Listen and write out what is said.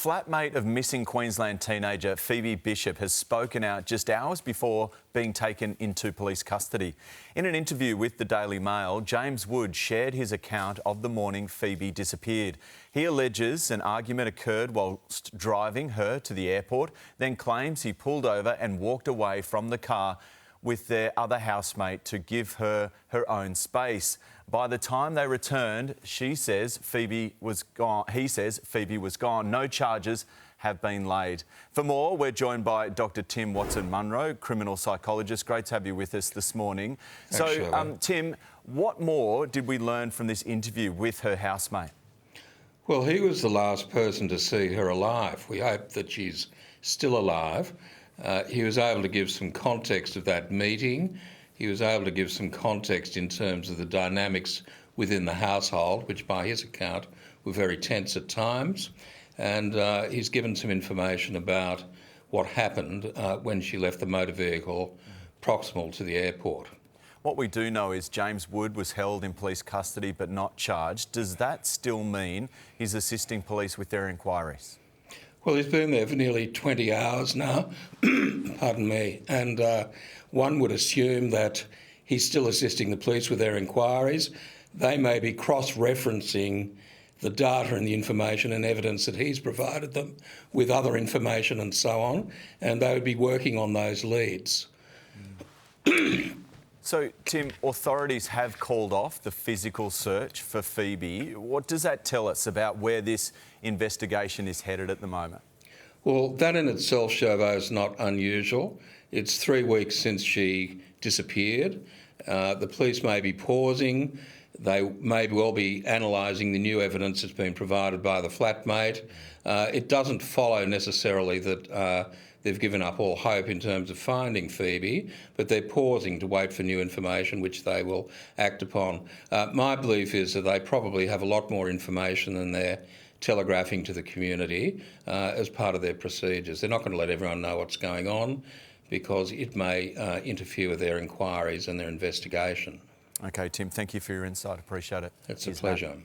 flatmate of missing Queensland teenager Pheobe Bishop has spoken out just hours before being taken into police custody. In an interview with the Daily Mail, James Wood shared his account of the morning Pheobe disappeared. He alleges an argument occurred whilst driving her to the airport, then claims he pulled over and walked away from the car with their other housemate to give her her own space. By the time they returned, he says Pheobe was gone. No charges have been laid. For more, we're joined by Dr. Tim Watson-Munro, criminal psychologist. Great to have you with us this morning. Thanks, Tim, what more did we learn from this interview with her housemate? Well, he was the last person to see her alive. We hope that she's still alive. He was able to give some context of that meeting. He was able to give some context in terms of the dynamics within the household, which by his account were very tense at times. And he's given some information about what happened when she left the motor vehicle proximal to the airport. What we do know is James Wood was held in police custody but not charged. Does that still mean he's assisting police with their inquiries? Well, he's been there for nearly 20 hours now, pardon me, and one would assume that he's still assisting the police with their inquiries. They may be cross-referencing the data and the information and evidence that he's provided them with other information and so on, and they would be working on those leads. So, Tim, authorities have called off the physical search for Pheobe. What does that tell us about where this investigation is headed at the moment? Well, that in itself, Chauveau, is not unusual. It's 3 weeks since she disappeared. The police may be pausing. They may well be analysing the new evidence that's been provided by the flatmate. It doesn't follow necessarily that they've given up all hope in terms of finding Pheobe, but they're pausing to wait for new information which they will act upon. My belief is that they probably have a lot more information than they're telegraphing to the community as part of their procedures. They're not going to let everyone know what's going on because it may interfere with their inquiries and their investigation. OK, Tim, thank you for your insight. Appreciate it. It's a pleasure.